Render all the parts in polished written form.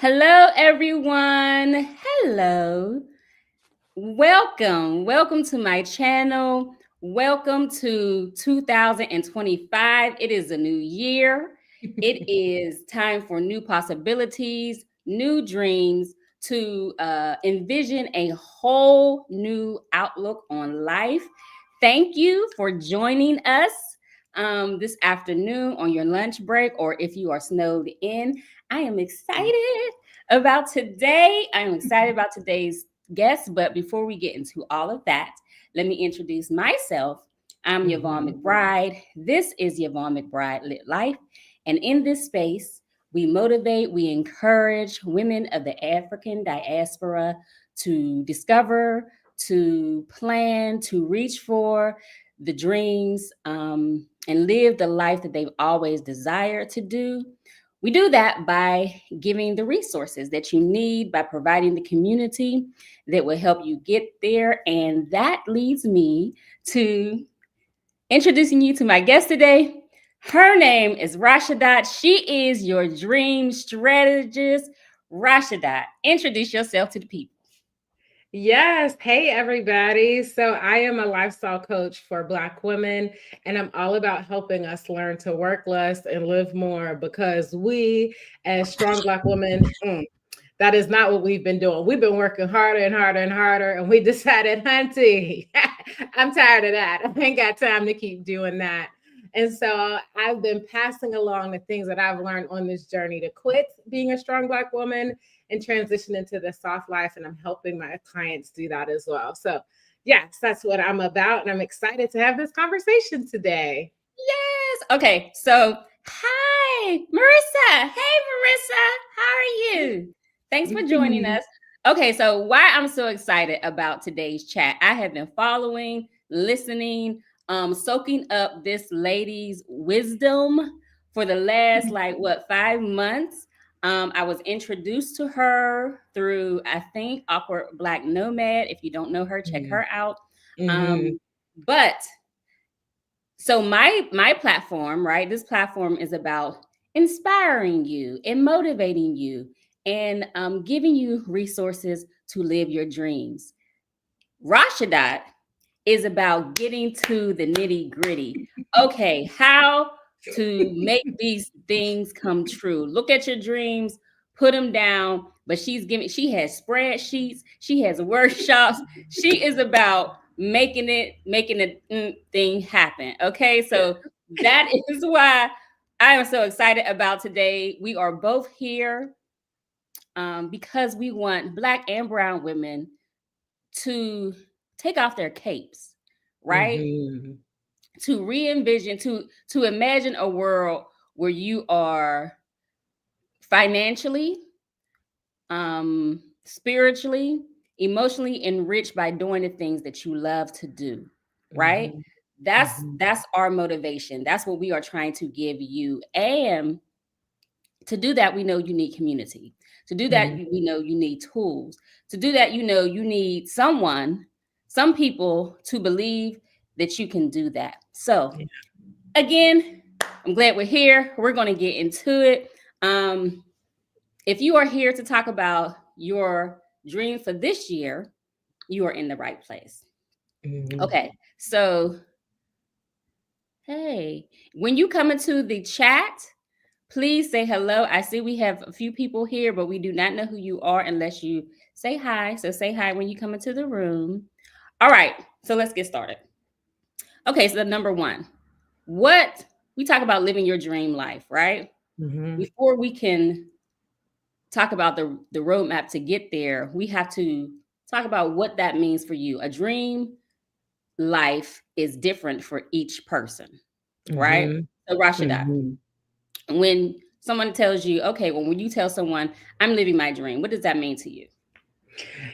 Hello, everyone. Hello. Welcome to my channel. Welcome to 2025. It is a new year. It is time for new possibilities, new dreams, to envision a whole new outlook on life. Thank you for joining us this afternoon on your lunch break, or if you are snowed in. I am excited about today. I am excited about today's guest. But before we get into all of that, let me introduce myself. I'm Yvonne McBride. This is Yvonne McBride Lit Life. And in this space, we motivate, we encourage women of the African diaspora to discover, to plan, to reach for the dreams, and live the life that they've always desired to do. We do that by giving the resources that you need, by providing the community that will help you get there. And that leads me to introducing you to my guest today. Her name is Rashidat. She is your dream strategist. Rashidat, introduce yourself to the people. Yes. Hey, everybody. So I am a lifestyle coach for Black women, and I'm all about helping us learn to work less and live more because we, as strong Black women, that is not what we've been doing. We've been working harder and harder and harder, and we decided, hunty, I'm tired of that. I ain't got time to keep doing that. And so I've been passing along the things that I've learned on this journey to quit being a strong Black woman and transition into the soft life. And I'm helping my clients do that as well. So, yes, that's what I'm about. And I'm excited to have this conversation today. Yes. Okay. So, hi, Marissa. Hey, Marissa. How are you? Thanks for joining us. Okay. So, why I'm so excited about today's chat, I have been following, listening, soaking up this lady's wisdom for the last, 5 months. I was introduced to her through, I think, Awkward Black Nomad. If you don't know her, check her out. But so my platform, right? This platform is about inspiring you and motivating you and giving you resources to live your dreams. Rashidat is about getting to the nitty gritty. Okay, how to make these things come true. Look at your dreams, put them down. But she has spreadsheets, she has workshops. She is about making the thing happen. Okay, so that is why I am so excited about today. We are both here because we want Black and brown women to take off their capes, right? To re-envision, to imagine a world where you are financially, spiritually, emotionally enriched by doing the things that you love to do, right? That's our motivation. That's what we are trying to give you. And to do that, we know you need community. To do that, we know you need tools. To do that, you need some people to believe that you can do that. So again, I'm glad we're here. We're going to get into it. If you are here to talk about your dream for this year, you are in the right place. Okay, so hey, when you come into the chat, please say hello. I see we have a few people here, but we do not know who you are unless you say hi. So say hi when you come into the room. All right, so let's get started. Okay, so the number one, what we talk about living your dream life, right? Before we can talk about the roadmap to get there, we have to talk about what that means for you. A dream life is different for each person, right? So Rashidat, when someone tells you, okay, well, when you tell someone, I'm living my dream, what does that mean to you?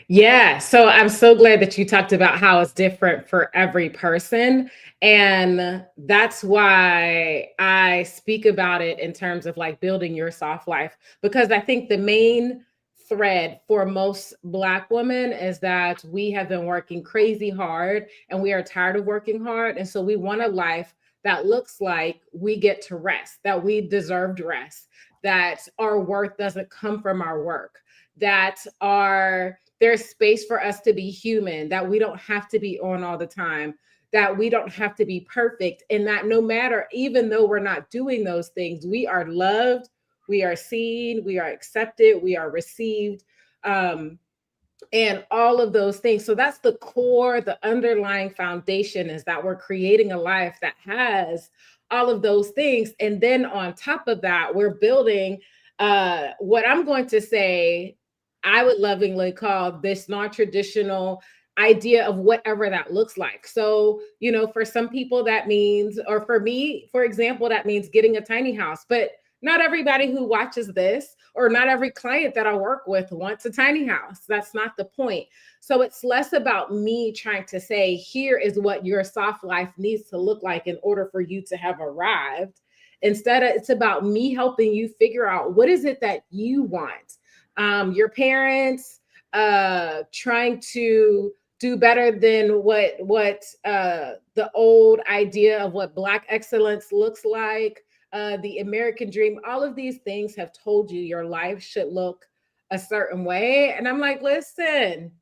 Yeah. So I'm so glad that you talked about how it's different for every person. And that's why I speak about it in terms of like building your soft life, because I think the main thread for most Black women is that we have been working crazy hard and we are tired of working hard. And so we want a life that looks like we get to rest, that we deserved rest, that our worth doesn't come from our work, that there's space for us to be human, that we don't have to be on all the time, that we don't have to be perfect, and that no matter, even though we're not doing those things, we are loved, we are seen, we are accepted, we are received. And all of those things. So that's the core, the underlying foundation is that we're creating a life that has all of those things. And then on top of that, we're building what I'm going to say, I would lovingly call this non-traditional idea of whatever that looks like. So, for some people that means, or for me, for example, that means getting a tiny house. But not everybody who watches this, or not every client that I work with wants a tiny house. That's not the point. So it's less about me trying to say, here is what your soft life needs to look like in order for you to have arrived. Instead, it's about me helping you figure out what is it that you want. Your parents trying to do better than what the old idea of what Black excellence looks like. The American dream, all of these things have told you your life should look a certain way. And I'm like, listen,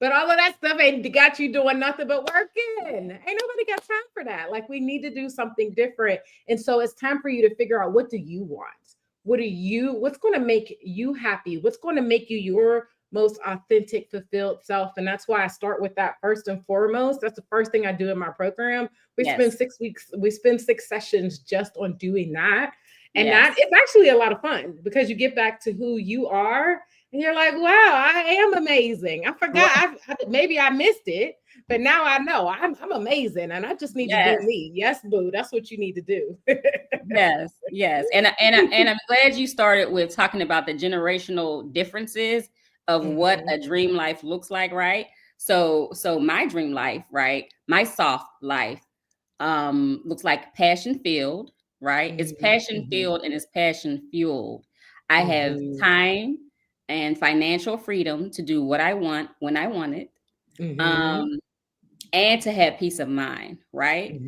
but all of that stuff ain't got you doing nothing but working. Ain't nobody got time for that. Like, we need to do something different. And so it's time for you to figure out, what do you want? What's going to make you happy? What's going to make you your most authentic, fulfilled self? And that's why I start with that first and foremost. That's the first thing I do in my program. We spend 6 weeks, we spend 6 sessions just on doing that. And that it's actually a lot of fun, because you get back to who you are and you're like, wow, I am amazing. I forgot, maybe I missed it, but now I know I'm amazing, and I just need to do me. Yes, boo, that's what you need to do. Yes. And I'm glad you started with talking about the generational differences of what a dream life looks like, right? So my dream life, right? My soft life looks like passion filled, right? It's passion filled and it's passion fueled. I have time and financial freedom to do what I want when I want it. And to have peace of mind, right?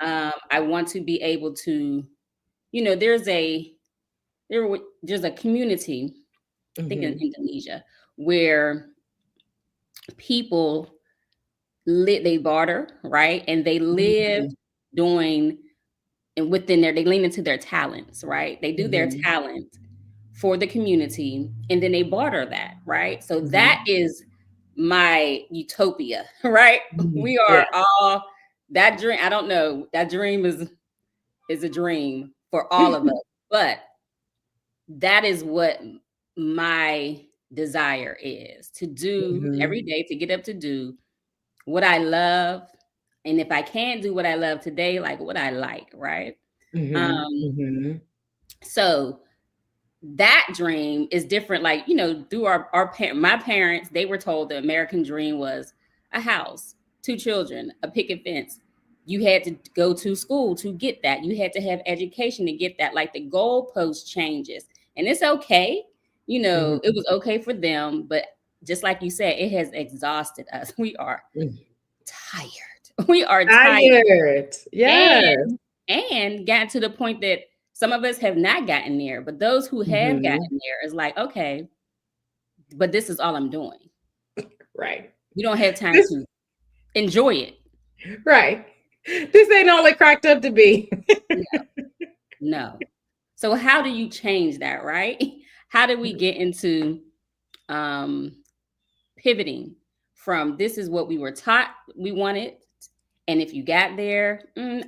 I want to be able to, there's a community, I think in Indonesia, where people they barter, right? And they live doing, and within there, they lean into their talents, right? They do their talent for the community, and then they barter that, right? So that is my utopia, right? We are all that dream. I don't know. That dream is a dream for all of us, but that is what my desire is, to do every day, to get up to do what I love. And if I can't do what I love today, like what I like, right? So that dream is different. Like, through my parents, they were told the American dream was a house, 2 children, a picket fence. You had to go to school to get that. You had to have education to get that. Like, the goalpost changes, and it's okay. It was okay for them, but just like you said, it has exhausted us. We are tired. We are tired. Yes. And gotten to the point that some of us have not gotten there, but those who have gotten there is like, okay, but this is all I'm doing. Right. You don't have time to enjoy it. Right. This ain't all it cracked up to be. No. So how do you change that, right? How do we get into pivoting from this is what we were taught we wanted, and if you got there,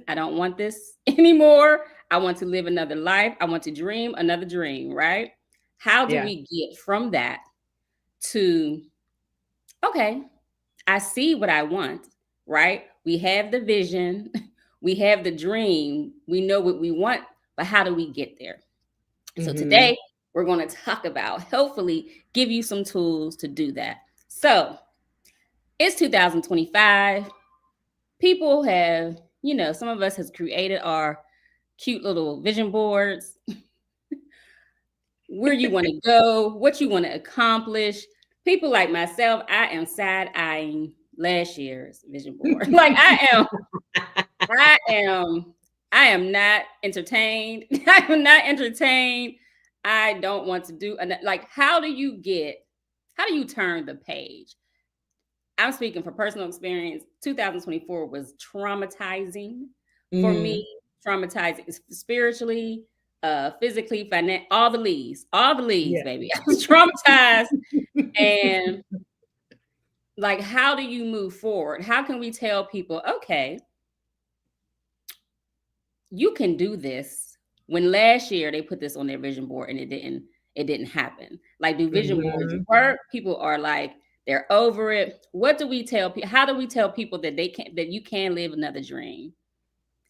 I don't want this anymore. I want to live another life. I want to dream another dream, right? How do we get from that to, okay, I see what I want, right? We have the vision, we have the dream, we know what we want, but how do we get there? So today we're going to talk about, hopefully give you some tools to do that. So it's 2025. People have, some of us has created our cute little vision boards, where you want to go, what you want to accomplish. People like myself, I am side-eyeing last year's vision board. Like, I am I am not entertained. I am not entertained. I don't want to do like, how do you turn the page? I'm speaking for personal experience. 2024 was traumatizing for me, traumatizing spiritually, physically, all the leaves, Yeah. baby. I was traumatized. And like, how do you move forward? How can we tell people, okay, you can do this, when last year they put this on their vision board and it didn't happen? Like, do vision boards work? People are like, they're over it. What do we tell people? How do we tell people that you can live another dream,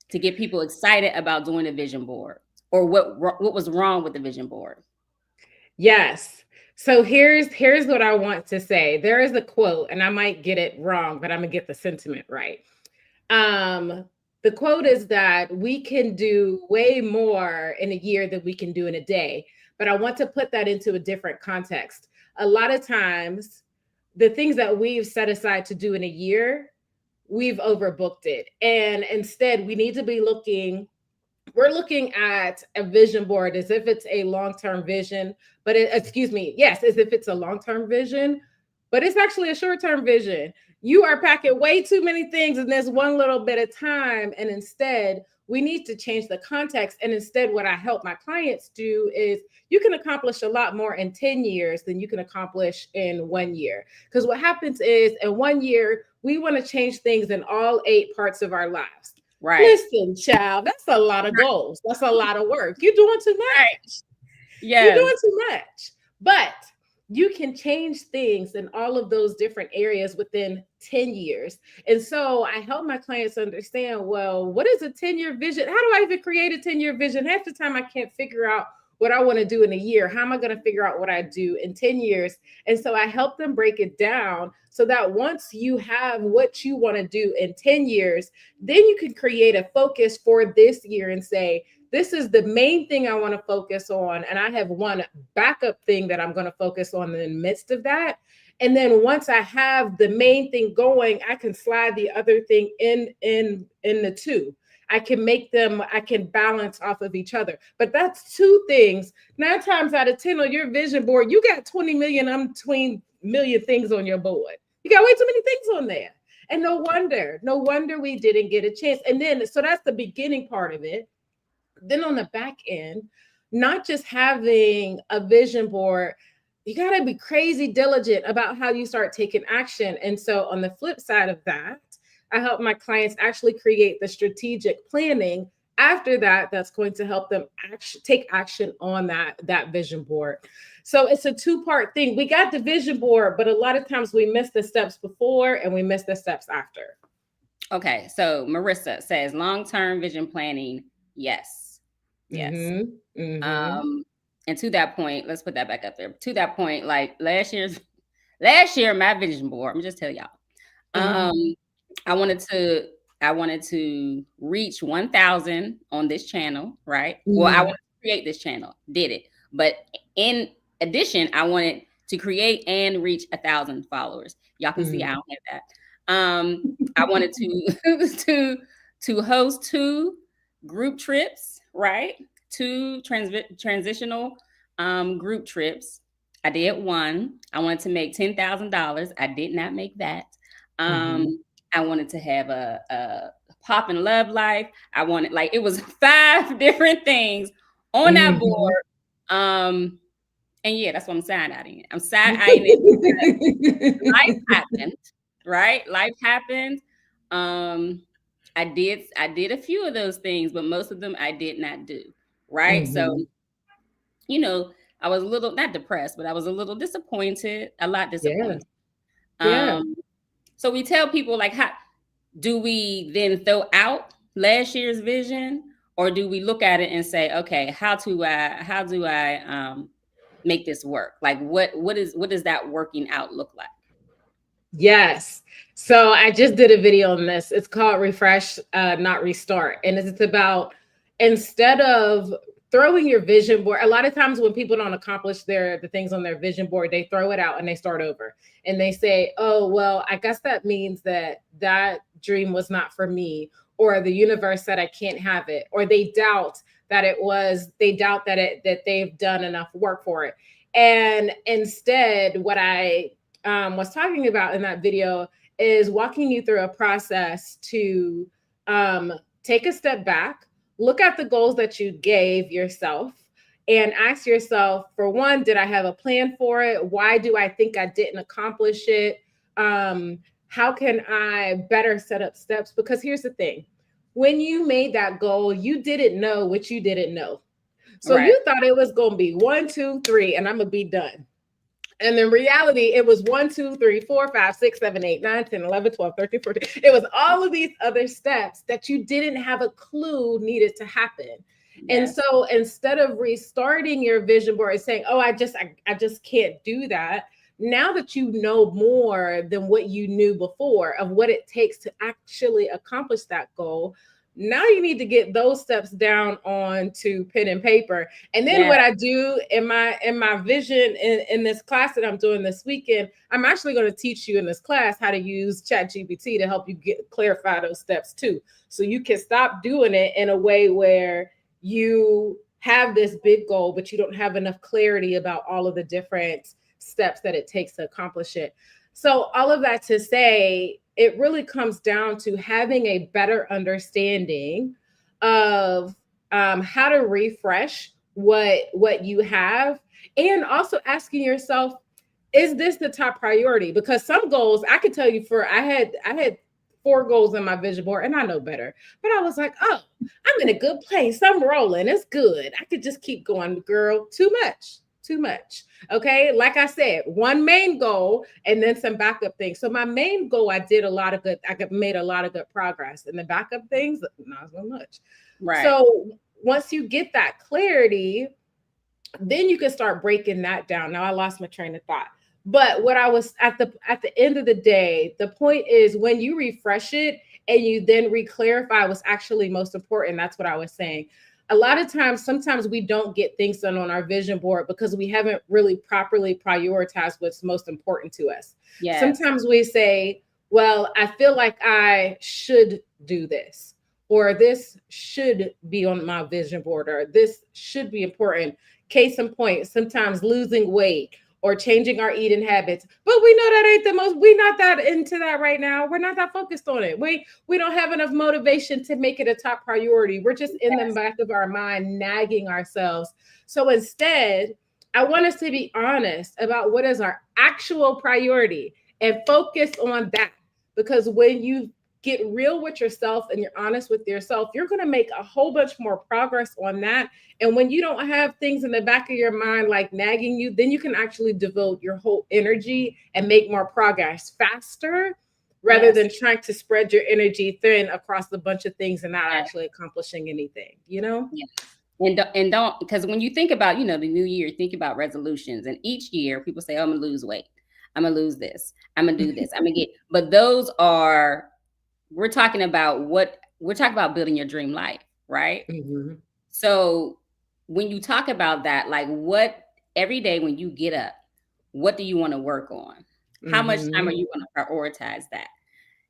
to get people excited about doing a vision board, or what was wrong with the vision board? Yes. So here's what I want to say. There is a quote, and I might get it wrong, but I'm gonna get the sentiment right. The quote is that we can do way more in a year than we can do in a day. But I want to put that into a different context. A lot of times, the things that we've set aside to do in a year, we've overbooked it. And instead, we need to be we're looking at a vision board as if it's a long-term vision, but yes, as if it's a long-term vision, but it's actually a short-term vision. You are packing way too many things in this one little bit of time. And instead, we need to change the context. And instead, what I help my clients do is, you can accomplish a lot more in 10 years than you can accomplish in 1 year. Because what happens is, in 1 year, we want to change things in all 8 parts of our lives. Right. Listen, child, that's a lot of goals. That's a lot of work. You're doing too much. Right. Yes. You're doing too much. But you can change things in all of those different areas within 10 years. And so I help my clients understand, well, what is a 10-year vision? How do I even create a 10-year vision? Half the time I can't figure out what I want to do in a year. How am I going to figure out what I do in 10 years? And so I help them break it down so that once you have what you want to do in 10 years, then you can create a focus for this year and say, this is the main thing I want to focus on. And I have one backup thing that I'm going to focus on in the midst of that. And then once I have the main thing going, I can slide the other thing in the two. I can balance off of each other. But that's 2 things. 9 times out of 10 on your vision board, you got 20 million million things on your board. You got way too many things on there. And no wonder we didn't get a chance. And then, so that's the beginning part of it. Then on the back end, not just having a vision board, you got to be crazy diligent about how you start taking action. And so on the flip side of that, I help my clients actually create the strategic planning after that that's going to help them take action on that vision board. So it's a 2-part thing. We got the vision board, but a lot of times we miss the steps before and we miss the steps after. Okay, so Marissa says long-term vision planning, yes. And to that point, let's put that back up there. To that point, like last year, my vision board, I'm just tell y'all. I wanted to reach 1,000 on this channel, right? Well, I wanted to create this channel, did it. But in addition, I wanted to create and reach 1,000 followers. Y'all can see I don't have that. I wanted to host 2 group trips, right? 2 transitional group trips. I did 1. I wanted to make $10,000. I did not make that. I wanted to have a pop and love life. I wanted, like, it was 5 different things on that board. And yeah, that's what I'm side-eyeing. I'm side-eyeing it. Life happened, right? Life happened. I did a few of those things, but most of them I did not do, right? So, I was a little, not depressed, but I was a little disappointed, a lot disappointed. So we tell people, like, how do we then throw out last year's vision, or do we look at it and say, okay, how do I make this work? Like, what does that working out look like? Yes. So I just did a video on this. It's called Refresh, Not Restart. And it's about, instead of throwing your vision board, a lot of times when people don't accomplish the things on their vision board, they throw it out and they start over. And they say, oh, well, I guess that means that dream was not for me. or the universe said I can't have it, or they doubt that they've done enough work for it. And instead, what I was talking about in that video is walking you through a process to take a step back, look at the goals that you gave yourself, and ask yourself, for one, did I have a plan for it? Why do I think I didn't accomplish it? How can I better set up steps? Because here's the thing. When you made that goal, you didn't know what you didn't know. So Right. you thought it was going to be 1, 2, 3, and I'm going to be done. And in reality, it was 1, 2, 3, 4, 5, 6, 7, 8, 9, 10, 11, 12, 13, 14. It was all of these other steps that you didn't have a clue needed to happen. And Yes. so instead of restarting your vision board and saying, oh, I just can't do that. Now that you know more than what you knew before of what it takes to actually accomplish that goal, now you need to get those steps down onto pen and paper. And then what I do in my vision in this class that I'm doing this weekend, I'm actually going to teach you in this class how to use ChatGPT to help you clarify those steps too. So you can stop doing it in a way where you have this big goal, but you don't have enough clarity about all of the different steps that it takes to accomplish it. So all of that to say, it really comes down to having a better understanding of how to refresh what you have, and also asking yourself, is this the top priority? Because some goals, I could tell you, I had 4 goals in my vision board, and I know better, but I was like, oh, I'm in a good place, I'm rolling, it's good, I could just keep going. Girl, too much. Okay. Like I said, one main goal and then some backup things. So my main goal, I made a lot of good progress, and the backup things, not so much. Right. So once you get that clarity, then you can start breaking that down. Now I lost my train of thought. But what I was at the end of the day, the point is, when you refresh it and you then reclarify what's actually most important, that's what I was saying. A lot of times, sometimes we don't get things done on our vision board because we haven't really properly prioritized what's most important to us. Yes. Sometimes we say, well, I feel like I should do this, or this should be on my vision board, or this should be important. Case in point, sometimes losing weight or changing our eating habits. But we know that ain't the most, we're not that into that right now. We're not that focused on it. We don't have enough motivation to make it a top priority. We're just in the back of our mind nagging ourselves. So instead, I want us to be honest about what is our actual priority and focus on that. Because when you get real with yourself and you're honest with yourself, you're going to make a whole bunch more progress on that. And when you don't have things in the back of your mind like nagging you, then you can actually devote your whole energy and make more progress faster, rather than trying to spread your energy thin across a bunch of things and not actually accomplishing anything, you know? Yeah. And don't, because when you think about, the new year, think about resolutions. And each year people say, oh, I'm going to lose weight, I'm going to lose this, I'm going to do this, I'm going to get, but those are, we're talking about building your dream life, right? Mm-hmm. So when you talk about that, like, what, every day when you get up, what do you want to work on? How much time are you going to prioritize that?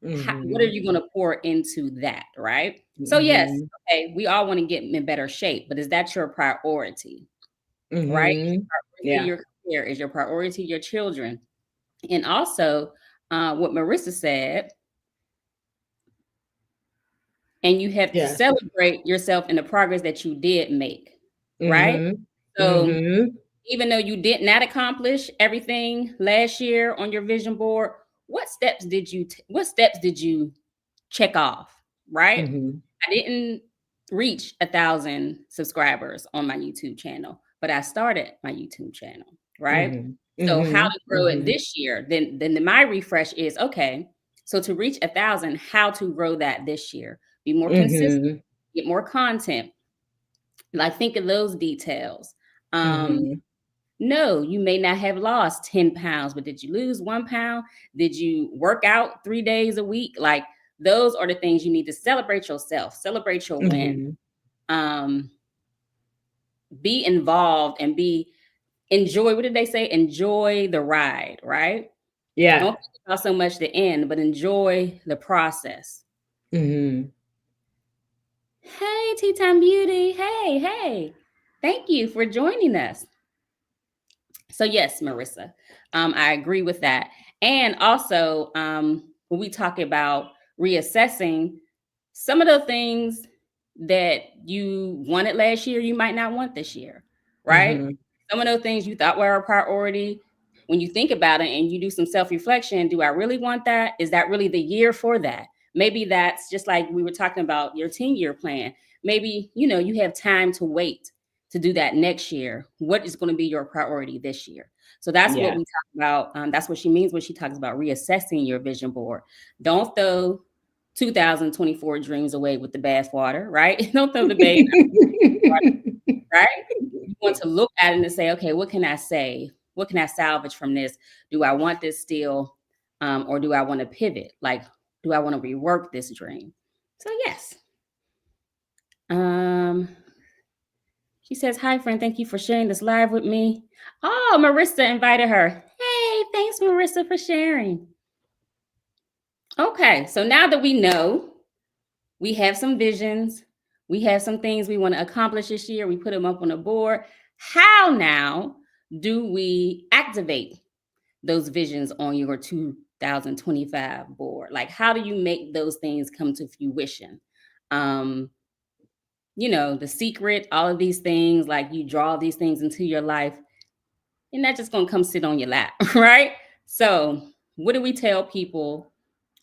What are you going to pour into that, right? So yes, okay, we all want to get in better shape, but is that your priority? Right? Is your priority your career? Is your priority your children? And also, what Marissa said, and you have to celebrate yourself in the progress that you did make, right? So even though you did not accomplish everything last year on your vision board, what steps did you check off, right? I didn't reach 1,000 subscribers on my YouTube channel, but I started my YouTube channel, right? So how to grow it this year? Then my refresh is, okay, so to reach 1,000, how to grow that this year? Be more consistent, get more content. Like, think of those details. No, you may not have lost 10 pounds, but did you lose 1 pound? Did you work out 3 days a week? Like, those are the things you need to celebrate yourself, celebrate your win. Be involved and enjoy, what did they say? Enjoy the ride, right? Don't think about so much the end, but enjoy the process. Hey, Tea Time Beauty. Hey, hey. Thank you for joining us. So yes, Marissa, I agree with that. And also, when we talk about reassessing, some of the things that you wanted last year, you might not want this year, right? Mm-hmm. Some of those things you thought were a priority, when you think about it and you do some self-reflection, do I really want that? Is that really the year for that? Maybe that's just like we were talking about your 10-year plan. Maybe, you have time to wait to do that next year. What is going to be your priority this year? So that's what Yeah. we talk about. That's what she means when she talks about reassessing your vision board. Don't throw 2024 dreams away with the bathwater, right? Don't throw the baby out, right? You want to look at it and say, okay, what can I say? What can I salvage from this? Do I want this still, or do I want to pivot? Like, do I want to rework this dream? So yes. She says, hi, friend. Thank you for sharing this live with me. Oh, Marissa invited her. Hey, thanks, Marissa, for sharing. Okay, so now that we know, we have some visions, we have some things we want to accomplish this year, we put them up on a board. How now do we activate those visions on your 2025 board? Like, how do you make those things come to fruition? The secret, all of these things, like you draw these things into your life, and that's just gonna come sit on your lap, right? So, what do we tell people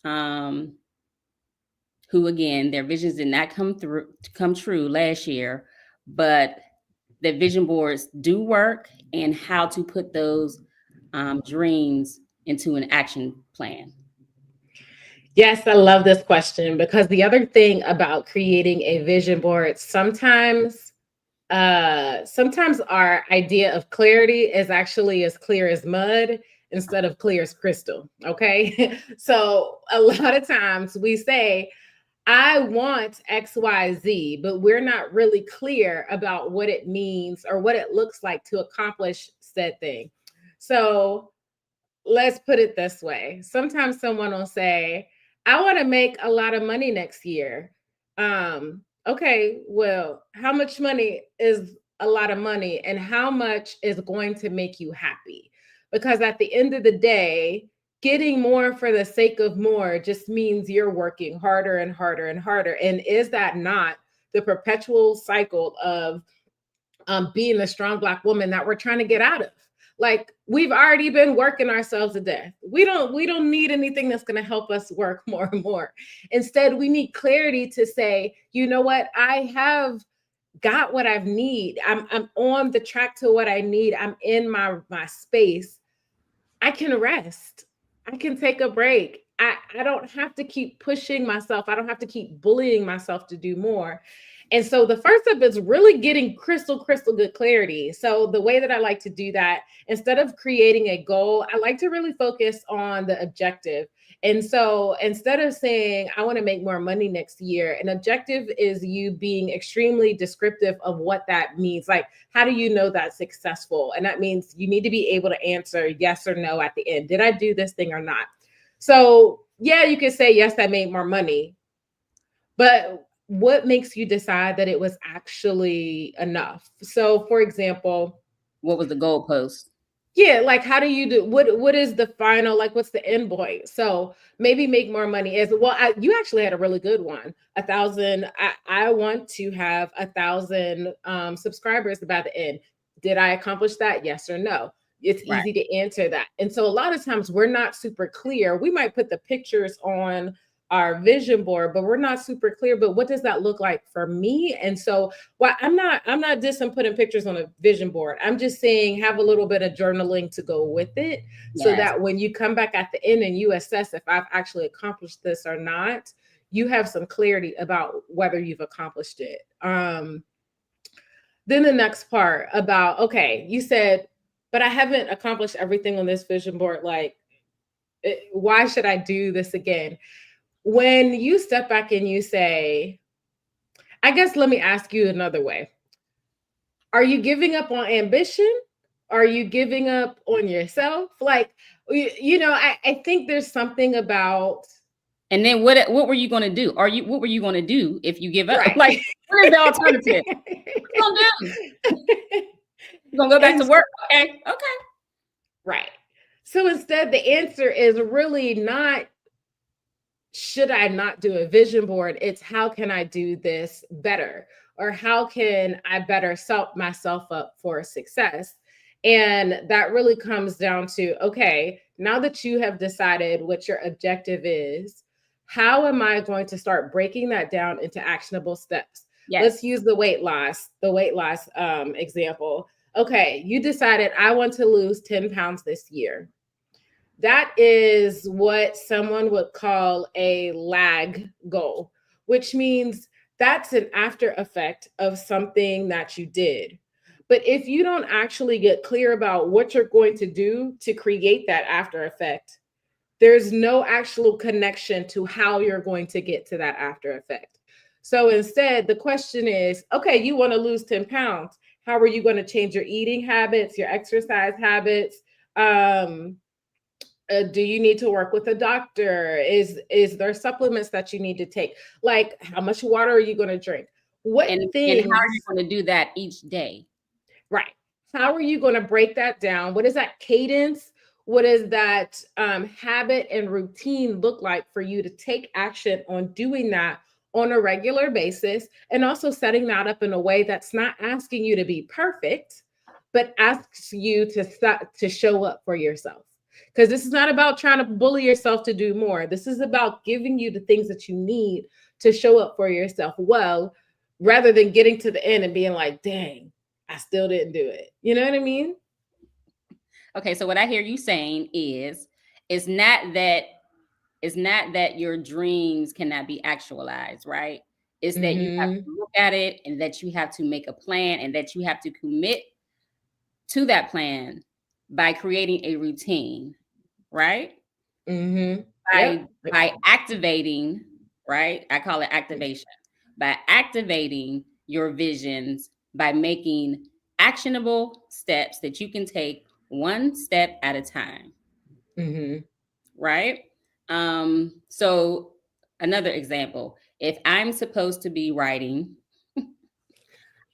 who, again, their visions did not come true last year, but the vision boards do work, and how to put those dreams into an action plan? Yes, I love this question because the other thing about creating a vision board, sometimes our idea of clarity is actually as clear as mud instead of clear as crystal. Okay. So a lot of times we say, I want XYZ, but we're not really clear about what it means or what it looks like to accomplish said thing. So let's put it this way. Sometimes someone will say, I want to make a lot of money next year. Okay, well, how much money is a lot of money and how much is going to make you happy? Because at the end of the day, getting more for the sake of more just means you're working harder and harder and harder. And is that not the perpetual cycle of being the strong Black woman that we're trying to get out of? Like, we've already been working ourselves to death. We don't need anything that's going to help us work more and more. Instead, we need clarity to say, you know what, I have got what I need. I'm on the track to what I need. I'm in my space. I can rest. I can take a break. I don't have to keep pushing myself. I don't have to keep bullying myself to do more. And so the first step is really getting crystal good clarity. So the way that I like to do that, instead of creating a goal, I like to really focus on the objective. And so instead of saying, I want to make more money next year, an objective is you being extremely descriptive of what that means. Like, how do you know that's successful? And that means you need to be able to answer yes or no at the end. Did I do this thing or not? So, yeah, you could say, yes, I made more money. But what makes you decide that it was actually enough? So, for example, What was the goalpost? yeah, like how do you do what is the final, like what's the end point? So maybe make more money as well. You actually had a really good one. 1,000. I want to have 1,000 subscribers by the end. Did I accomplish that? Yes or no? It's Right. easy to answer that. And so a lot of times we're not super clear. We might put the pictures on our vision board, but we're not super clear. But what does that look like for me? And so, well, I'm not just putting pictures on a vision board. I'm just saying have a little bit of journaling to go with it, so Yes. that when you come back at the end and you assess if I've actually accomplished this or not, you have some clarity about whether you've accomplished it. Then the next part about, okay, you said, but I haven't accomplished everything on this vision board. Like, why should I do this again? When you step back and you say, I guess let me ask you another way. Are you giving up on ambition? Are you giving up on yourself? Like, I think there's something about And then what were you going to do? What were you going to do if you give up? Right. Like, what is the alternative? What you going to do? You going to go back And to work? Okay. Okay. right. So instead, the answer is really not, should I not do a vision board? It's how can I do this better? Or how can I better set myself up for success? And that really comes down to, okay, now that you have decided what your objective is, how am I going to start breaking that down into actionable steps? Let's Yes. use the weight loss example. Okay, you decided I want to lose 10 pounds this year. That is what someone would call a lag goal, which means that's an after effect of something that you did. But if you don't actually get clear about what you're going to do to create that after effect, there's no actual connection to how you're going to get to that after effect. So instead, the question is, okay, you want to lose 10 pounds. How are you going to change your eating habits, your exercise habits? Um, do you need to work with a doctor? Is there supplements that you need to take? Like, how much water are you going to drink? What And how are you things? going to do that each day? Right. How are you going to break that down? What is that cadence? What is that habit and routine look like for you to take action on doing that on a regular basis, and also setting that up in a way that's not asking you to be perfect, but asks you to show up for yourself. Because this is not about trying to bully yourself to do more. This is about giving you the things that you need to show up for yourself well, rather than getting to the end and being like, dang, I still didn't do it. You know what I mean? Okay, so what I hear you saying is it's not that your dreams cannot be actualized, right? It's that you have Mm-hmm. to look at it and that you have to make a plan and that you have to commit to that plan by creating a routine, right? Mm-hmm. By Yep. activating, right? I call it activation. By activating your visions, by making actionable steps that you can take one step at a time, Mm-hmm. right? So another example, if I'm supposed to be writing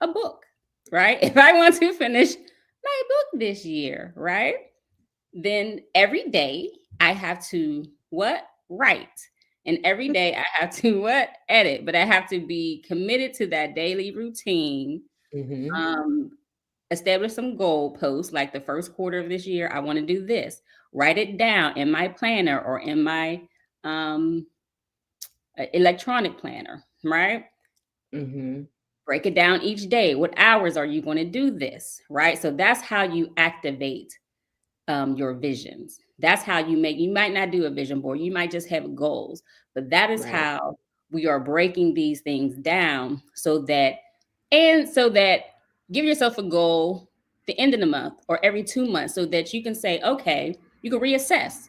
a book, right? If I want to finish my book this year, right? Then every day I have to what? Write. And every day I have to what? Edit. But I have to be committed to that daily routine. Mm-hmm. Um, establish some goalposts like the first quarter of this year, I want to do this. Write it down in my planner or in my um, electronic planner, right? Mm-hmm. Break it down each day. What hours are you going to do this, right? So that's how you activate your visions. That's how you might not do a vision board, you might just have goals, but that is Right. how we are breaking these things down so that give yourself a goal the end of the month or every 2 months so that you can say, okay, you can reassess.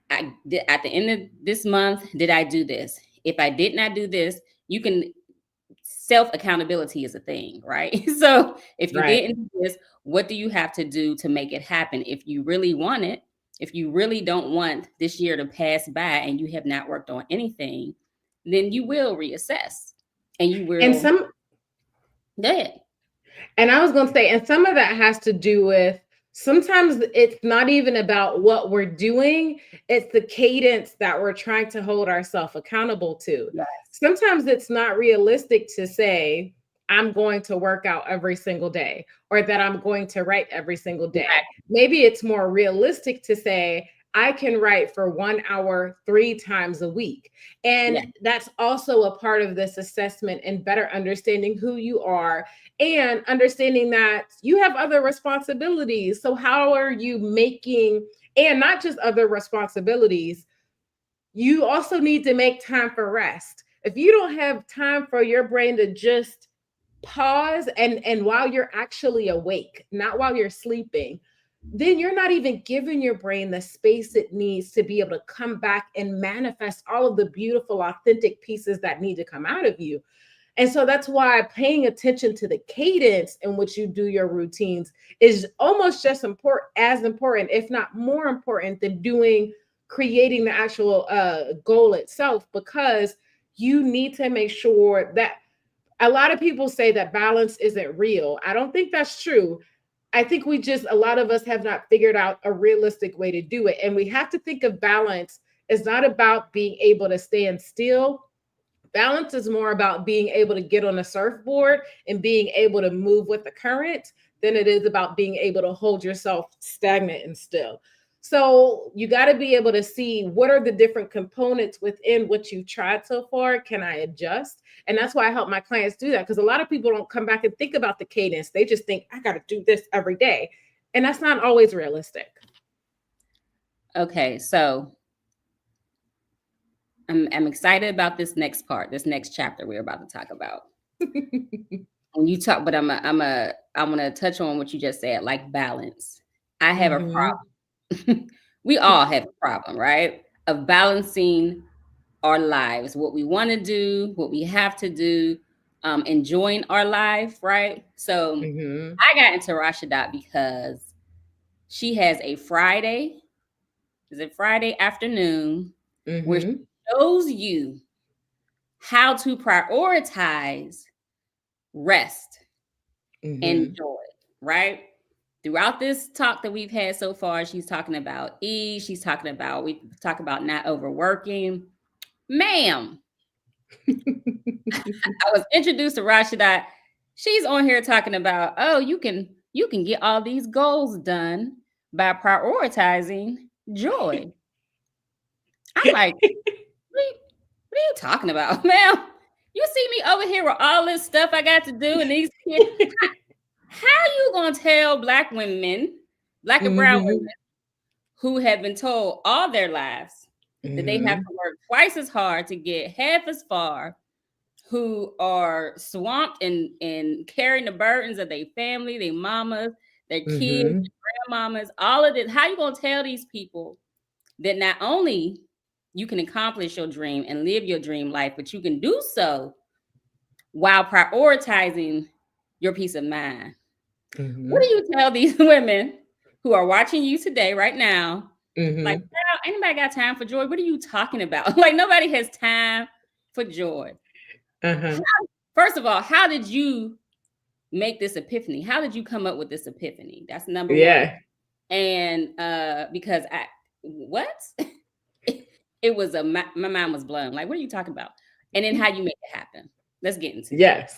At the end of this month, did I do this? If I did not do this, you can self accountability is a thing, right? So if you Right. didn't do this, what do you have to do to make it happen? If you really want it, if you really don't want this year to pass by and you have not worked on anything, then you will reassess and you And will some go ahead. And I was going to say, and some of that has to do with, sometimes it's not even about what we're doing, it's the cadence that we're trying to hold ourselves accountable to. Yes, Sometimes it's not realistic to say, I'm going to work out every single day or that I'm going to write every single day. exactly. Maybe it's more realistic to say, I can write for 1 hour 3 times a week. Yeah, And that's also a part of this assessment and better understanding who you are and understanding that you have other responsibilities. So, how are you making, and not just other responsibilities, you also need to make time for rest. If you don't have time for your brain to just pause and while you're actually awake, not while you're sleeping, then you're not even giving your brain the space it needs to be able to come back and manifest all of the beautiful, authentic pieces that need to come out of you. And so that's why paying attention to the cadence in which you do your routines is almost just as important, if not more important, than doing creating the actual goal itself, because you need to make sure that a lot of people say that balance isn't real. I don't think that's true. I think a lot of us have not figured out a realistic way to do it. And we have to think of balance as not about being able to stand still. Balance is more about being able to get on a surfboard and being able to move with the current than it is about being able to hold yourself stagnant and still. So you got to be able to see what are the different components within what you've tried so far. Can I adjust? And that's why I help my clients do that, because a lot of people don't come back and think about the cadence. They just think, I got to do this every day. And that's not always realistic. Okay, so I'm excited about this next part, this next chapter we're about to talk about. When you talk, but I want to touch on what you just said, like balance. I have a problem. We all have a problem, right? Of balancing our lives, what we want to do, what we have to do, enjoying our life, right? So I got into Rashidat because she has a Friday, is it Friday afternoon, where she shows you how to prioritize rest and joy, right? Throughout this talk that we've had so far, she's talking about ease. We talk about not overworking. Ma'am, I was introduced to Rashidat. She's on here talking about, oh, you can get all these goals done by prioritizing joy. I'm like, what are you talking about, ma'am? You see me over here with all this stuff I got to do and these kids. How you gonna tell Black women, Black and brown women, who have been told all their lives that they have to work twice as hard to get half as far, who are swamped in carrying the burdens of their family, their mamas, their kids, their grandmamas, all of this? How you gonna tell these people that not only you can accomplish your dream and live your dream life, but you can do so while prioritizing your peace of mind? What do you tell these women who are watching you today, right now? Like, wow, anybody got time for joy? What are you talking about? Like, nobody has time for joy. First of all, how did you make this epiphany? How did you come up with this epiphany? That's number one. And because what? It was my mind was blown. Like, what are you talking about? And then how you make it happen. Let's get into it.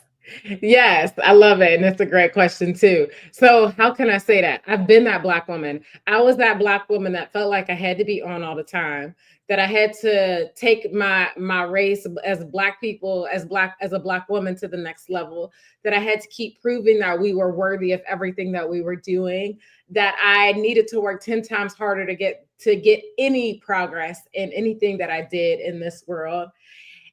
Yes, I love it. And it's a great question too. So how can I say that? I've been that Black woman. I was that Black woman that felt like I had to be on all the time, that I had to take my race as Black people, as a Black woman to the next level, that I had to keep proving that we were worthy of everything that we were doing, that I needed to work 10 times harder to get any progress in anything that I did in this world.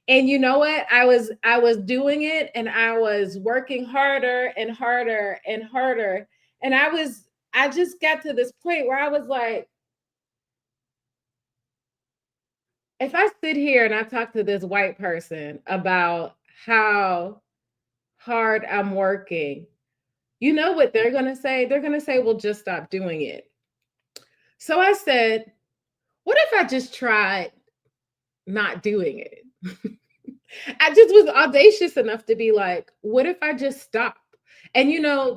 And you know what? I was doing it, and I was working harder and harder and harder. And I just got to this point where I was like, if I sit here and I talk to this white person about how hard I'm working, you know what they're going to say? They're going to say, well, just stop doing it. So I said, what if I just tried not doing it? I just was audacious enough to be like, what if I just stop? And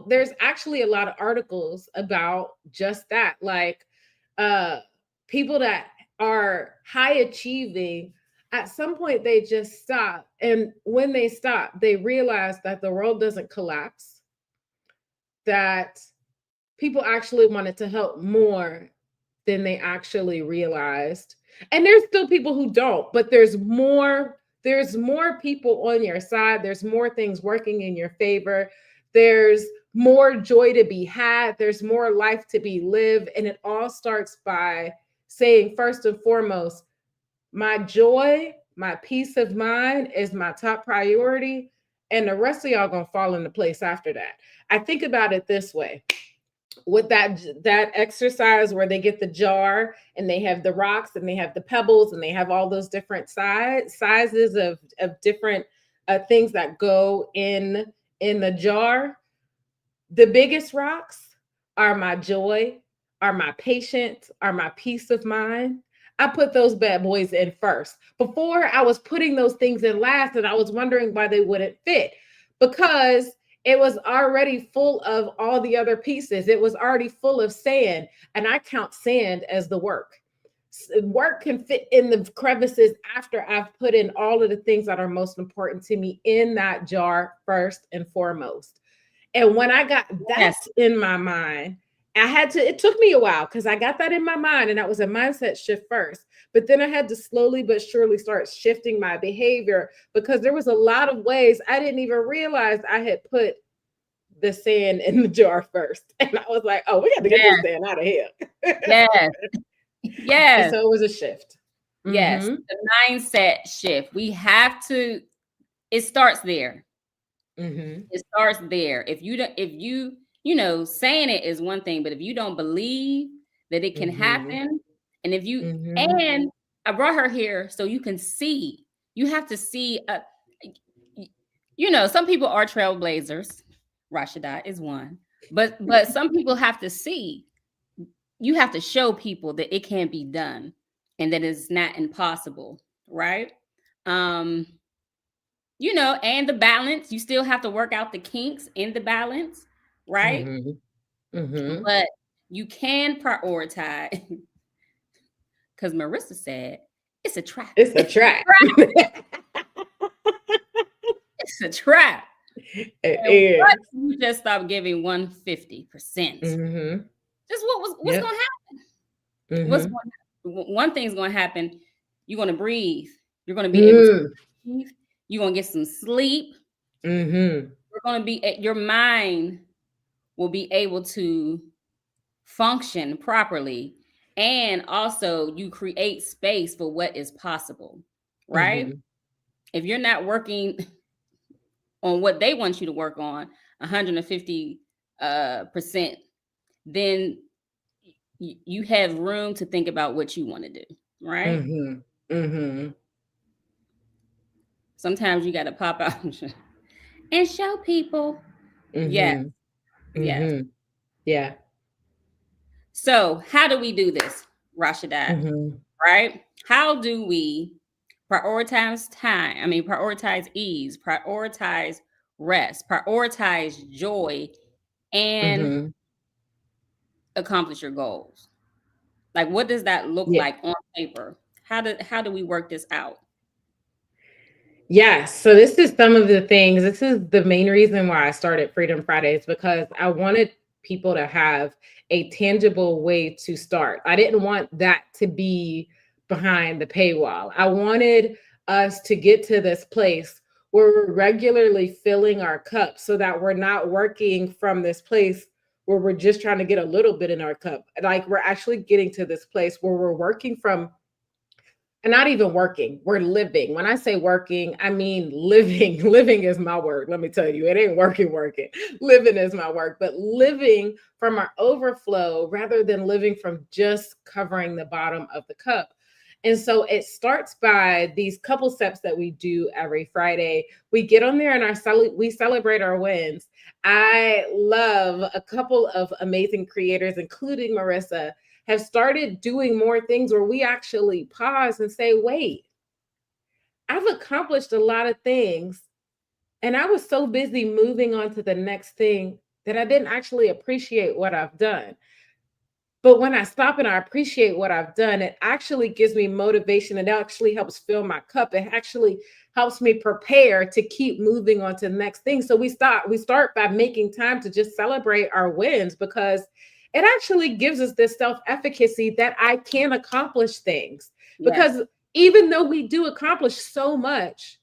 there's actually a lot of articles about just that. Like people that are high achieving, at some point they just stop. And when they stop, they realize that the world doesn't collapse, that people actually wanted to help more than they actually realized. And there's still people who don't, but there's more people on your side. There's more things working in your favor. There's more joy to be had. There's more life to be lived. And it all starts by saying, first and foremost, my joy, my peace of mind is my top priority. And the rest of y'all gonna fall into place after that. I think about it this way. With that exercise where they get the jar and they have the rocks and they have the pebbles and they have all those different sizes of different things that go in the jar. The biggest rocks are my joy, are my patience, are my peace of mind. I put those bad boys in first. Before, I was putting those things in last, and I was wondering why they wouldn't fit, because it was already full of all the other pieces. It was already full of sand, and I count sand as the work. Work can fit in the crevices after I've put in all of the things that are most important to me in that jar first and foremost. And when I got that Yes. in my mind, it took me a while because I got that in my mind, and that was a mindset shift first. But then I had to slowly but surely start shifting my behavior, because there was a lot of ways I didn't even realize I had put the sand in the jar first. And I was like, oh, we got to get this Yes. sand out of here. Yes. And Yes. so it was a shift. Yes. Mm-hmm. The mindset shift. We have to, it starts there. Mm-hmm. It starts there. If you don't, if you know, saying it is one thing, but if you don't believe that it can Mm-hmm. happen, and if you, Mm-hmm. and I brought her here so you can see, you have to see, you know, some people are trailblazers. Rashidat is one, but some people have to see. You have to show people that it can be done and that it's not impossible, right? Um, you know, and the balance, you still have to work out the kinks in the balance, right? Mm-hmm. Mm-hmm. But you can prioritize, because Marissa said it's a trap. It's a It's a trap. trap. It's a trap. It And what is. if you just stop giving 150%? Mm-hmm. Just what's Yep. gonna happen? What's Mm-hmm. going one thing's gonna happen. You're gonna breathe. You're gonna be able to Mm. breathe. You're gonna get some sleep. Mm-hmm. You're gonna be your mind will be able to function properly, and also you create space for what is possible, right? Mm-hmm. If you're not working on what they want you to work on 150 percent, then you have room to think about what you want to do, right? Mm-hmm. Mm-hmm. Sometimes you got to pop out and show people. Yes, Mm-hmm. yes. Mm-hmm. Yeah. So how do we do this, Rashidat? Mm-hmm. Right? How do we prioritize time? I mean, prioritize ease, prioritize rest, prioritize joy, and Mm-hmm. accomplish your goals? Like, what does that look Yeah. like on paper? How do we work this out? Yes. So this is some of the things. This is the main reason why I started Freedom Fridays, because I wanted people to have a tangible way to start. I didn't want that to be behind the paywall. I wanted us to get to this place where we're regularly filling our cup, so that we're not working from this place where we're just trying to get a little bit in our cup. Like, we're actually getting to this place where we're working from, and not even working, we're living. When I say working, I mean living. Living is my word. Let me tell you, it ain't working. Living is my work, but living from our overflow rather than living from just covering the bottom of the cup. And so it starts by these couple steps that we do every Friday. We get on there and we celebrate our wins. I love a couple of amazing creators, including Marissa, have started doing more things where we actually pause and say, wait, I've accomplished a lot of things. And I was so busy moving on to the next thing that I didn't actually appreciate what I've done. But when I stop and I appreciate what I've done, it actually gives me motivation. It actually helps fill my cup. It actually helps me prepare to keep moving on to the next thing. So we start by making time to just celebrate our wins, because it actually gives us this self-efficacy that I can accomplish things. Yes, Because even though we do accomplish so much,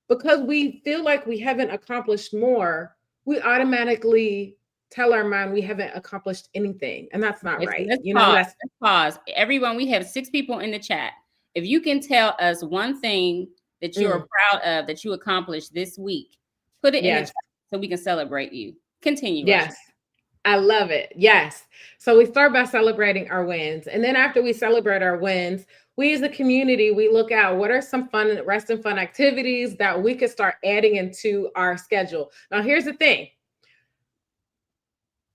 because we feel like we haven't accomplished more, we automatically tell our mind we haven't accomplished anything, and that's not right. let's You know, pause. that's Let's pause. Everyone, we have 6 people in the chat. If you can tell us one thing that you're mm, proud of that you accomplished this week, put it in the yes, chat so we can celebrate you. Continue, Russia. yes. I love it. Yes. So we start by celebrating our wins. And then after we celebrate our wins, we as a community, we look at what are some fun, rest and fun activities that we could start adding into our schedule. Now, here's the thing.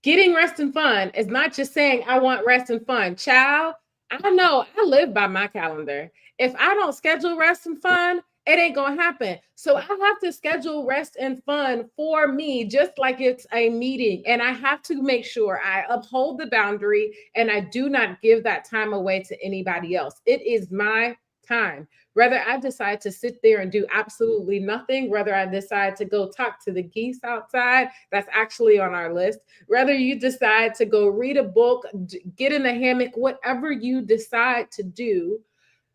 Getting rest and fun is not just saying, I want rest and fun. Child, I know I live by my calendar. If I don't schedule rest and fun, it ain't gonna happen. So I have to schedule rest and fun for me, just like it's a meeting. And I have to make sure I uphold the boundary and I do not give that time away to anybody else. It is my time. Whether I decide to sit there and do absolutely nothing, whether I decide to go talk to the geese outside, that's actually on our list, whether you decide to go read a book, get in the hammock, whatever you decide to do,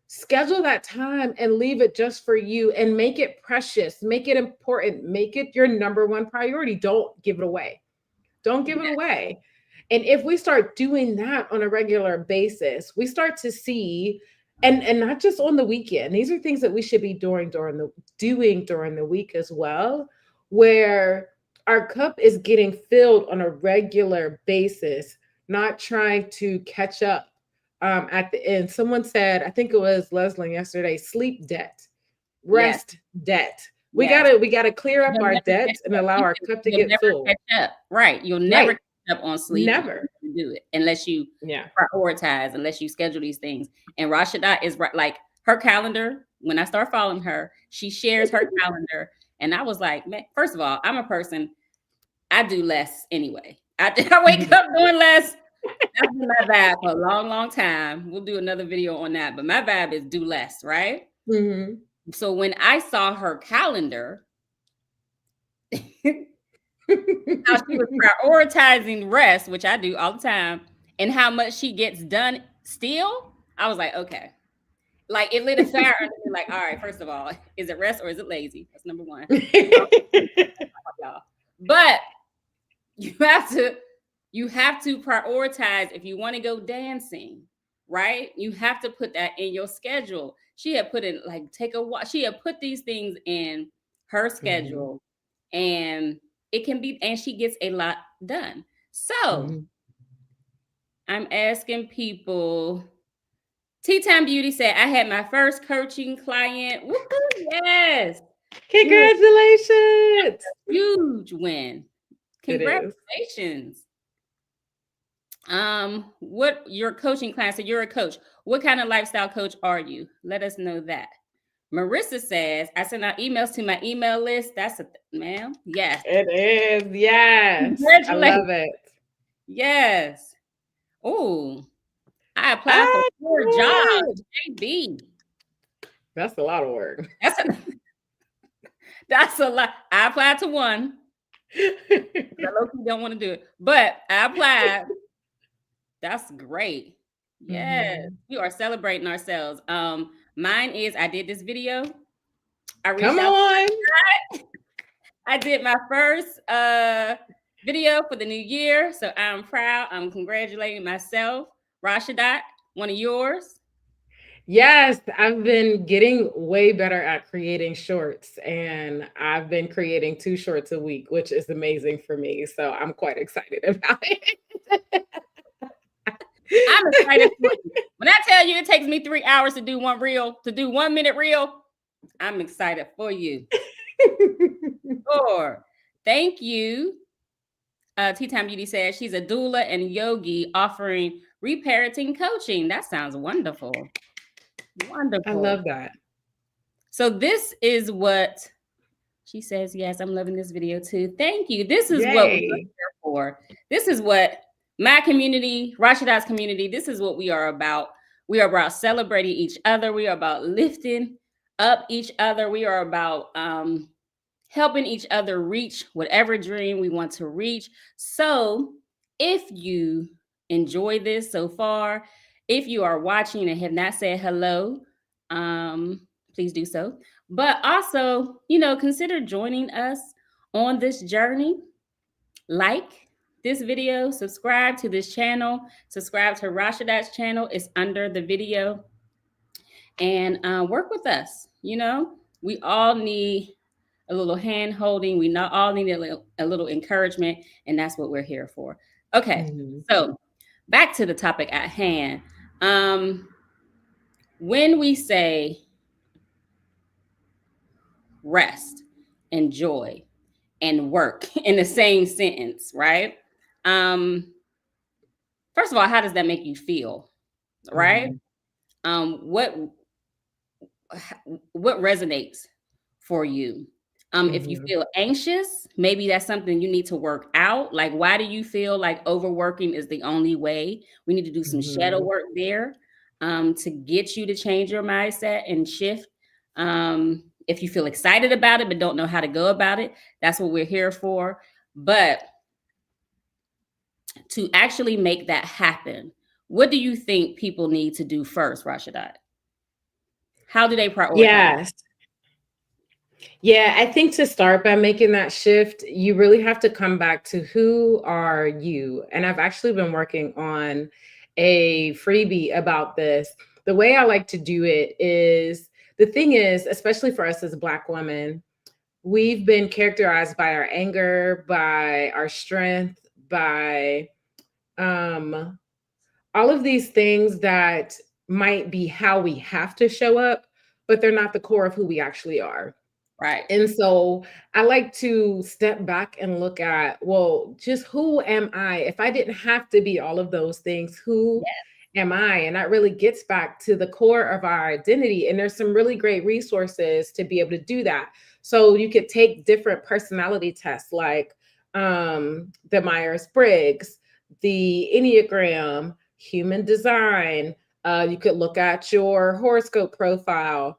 schedule that time and leave it just for you and make it precious, make it important, make it your number one priority. Don't give it away. Don't give it away. And if we start doing that on a regular basis, we start to see, and not just on the weekend. These are things that we should be doing during the week as well, where our cup is getting filled on a regular basis, not trying to catch up at the end. Someone said, I think it was Leslie yesterday, sleep debt, Yes. rest debt. Yes. We gotta clear up You'll our never debts catch and up. allow our cup to You'll get never full. catch up. Right. You'll never Right. catch up on sleep. Never. Do it unless you Yeah. prioritize, unless you schedule these things. And Rashidat is right, like her calendar. When I start following her, she shares her calendar. And I was like, man, first of all, I'm a person, I do less anyway. I wake up doing less. That's been my vibe for a long, long time. We'll do another video on that. But my vibe is do less, right? Mm-hmm. So when I saw her calendar, how she was prioritizing rest, which I do all the time, and how much she gets done still, I was like, okay. Like it lit a fire under me, like, all right, first of all, is it rest or is it lazy? That's number one. But you have to prioritize if you want to go dancing, right? You have to put that in your schedule. She had put in like take a walk. She had put these things in her schedule, and it can be, and she gets a lot done. So I'm asking people. Tea Time Beauty said, I had my first coaching client. Woo-hoo, yes. Congratulations. Huge win. It is. Congratulations. What your coaching class? So you're a coach. What kind of lifestyle coach are you? Let us know that. Marissa says, I send out emails to my email list. That's a ma'am. Yes. It is. Yes. I love it. Yes. Oh, I applied for 4 jobs. JB. That's a lot of work. That's a lot. I applied to one. I don't want to do it, but I applied. That's great. Yes, we are celebrating ourselves. Mine is I did this video. I reached out. I did my first video for the new year, so I'm proud. I'm congratulating myself. Rashidat, one of yours? Yes, I've been getting way better at creating shorts, and I've been creating 2 shorts a week, which is amazing for me. So I'm quite excited about it. I'm excited for you. When I tell you it takes me 3 hours to do 1 minute reel, I'm excited for you. Sure. Thank you. Tea Time Beauty says she's a doula and yogi offering reparenting coaching. That sounds wonderful. Wonderful. I love that. So this is what she says. Yes, I'm loving this video too. Thank you. This is what we're here for. This is what my community, Rashidat's community, this is what we are about. We are about celebrating each other. We are about lifting up each other. We are about helping each other reach whatever dream we want to reach. So if you enjoy this so far, if you are watching and have not said hello, please do so. But also, consider joining us on this journey. Like this video, subscribe to this channel, subscribe to Rashidat's channel. It's under the video. And work with us. We all need a little hand holding. We all need a little encouragement. And that's what we're here for. Okay. So back to the topic at hand. When we say rest and joy and work in the same sentence, right? First of all, how does that make you feel? right? Mhm. Um, what what resonates for you? If you Mhm. feel anxious, maybe that's something you need to work out. Like, why do you feel like overworking is the only way? We need to do some shadow Mhm. work there to get you to change your mindset and shift. If you feel excited about it but don't know how to go about it, that's what we're here for. But to actually make that happen, what do you think people need to do first, Rashidat? How do they prioritize? Yes. Yeah, I think to start by making that shift, you really have to come back to who are you? And I've actually been working on a freebie about this. The way I like to do it is the thing is, especially for us as Black women, we've been characterized by our anger, by our strength, by um, all of these things that might be how we have to show up, but they're not the core of who we actually are. Right. And so I like to step back and look at, well, just who am I? If I didn't have to be all of those things, who am I? And that really gets back to the core of our identity. And there's some really great resources to be able to do that. So you could take different personality tests like the Myers-Briggs, the Enneagram, human design. You could look at your horoscope profile.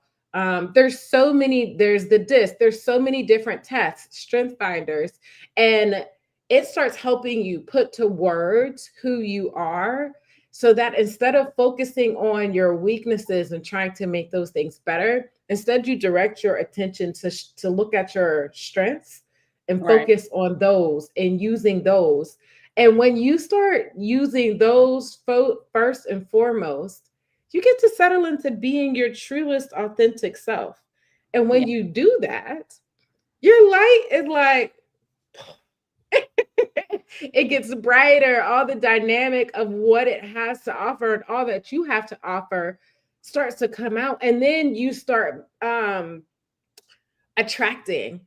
There's so many, there's the disc, there's so many different tests, strength finders, and it starts helping you put to words who you are so that instead of focusing on your weaknesses and trying to make those things better, instead you direct your attention to look at your strengths and Right. focus on those and using those. And when you start using those first and foremost, you get to settle into being your truest, authentic self. And Yeah. when you do that, your light is like, it gets brighter. All the dynamic of what it has to offer and all that you have to offer starts to come out. And then you start Yeah. attracting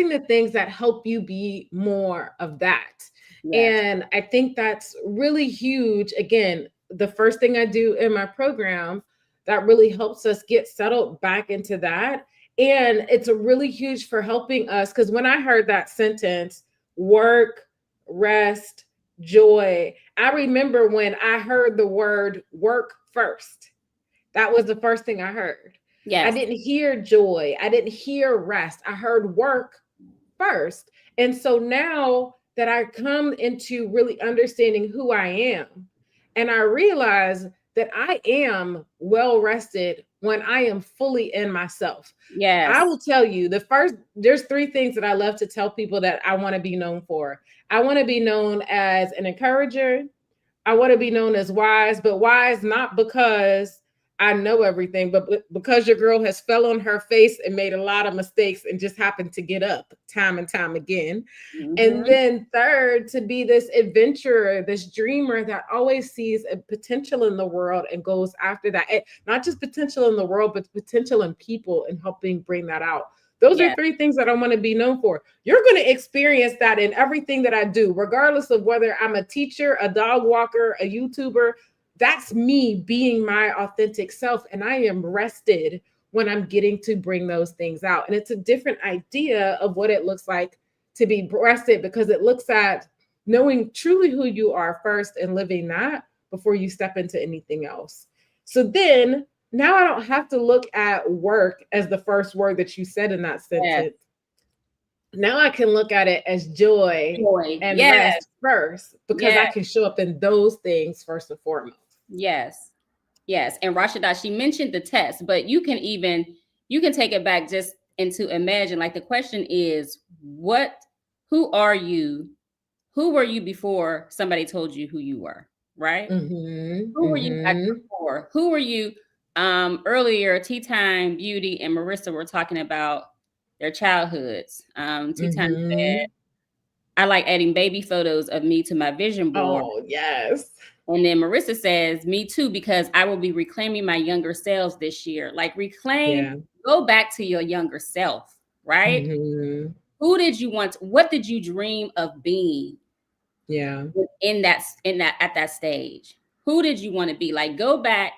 the things that help you be more of that. Yes. And I think that's really huge. Again, the first thing I do in my program that really helps us get settled back into that. And it's a really huge for helping us because when I heard that sentence, work, rest, joy, I remember when I heard the word work first. That was the first thing I heard. I Yes. didn't hear joy. I didn't hear rest. I heard work first. And so now that I come into really understanding who I am, and I realize that I am well rested when I am fully in myself. I Yes. will tell you there's three things that I love to tell people that I want to be known for. I want to be known as an encourager. I want to be known as wise, but wise not because I know everything, but because your girl has fell on her face and made a lot of mistakes and just happened to get up time and time again. And Mhm. then third, to be this adventurer, this dreamer that always sees a potential in the world and goes after that. And not just potential in the world, but potential in people and helping bring that out. Those are Yeah. three things that I want to be known for. You're going to experience that in everything that I do, regardless of whether I'm a teacher, a dog walker, a YouTuber. That's me being my authentic self. And I am rested when I'm getting to bring those things out. And it's a different idea of what it looks like to be rested because it looks at knowing truly who you are first and living that before you step into anything else. So then now I don't have to look at work as the first word that you said in that Yes. sentence. Now I can look at it as joy Joy. and Yes. rest first because I Yes. can show up in those things first and foremost. Yes. Yes. And Rashida, she mentioned the test, but you can take it back just into imagine. Like the question is, who are you? Who were you before somebody told you who you were? Right? Mm-hmm, Who were you back mm-hmm, before? Who were you? Earlier, Tea Time Beauty and Marissa were talking about their childhoods. Tea Time said, mm-hmm. I like adding baby photos of me to my vision board. Oh, yes. And then Marissa says, me too, because I will be reclaiming my younger selves this year. Like Yeah. go back to your younger self, right? Mm-hmm. Who did you want? What did you dream of being Yeah. in that at that stage? Who did you want to be? Like, go back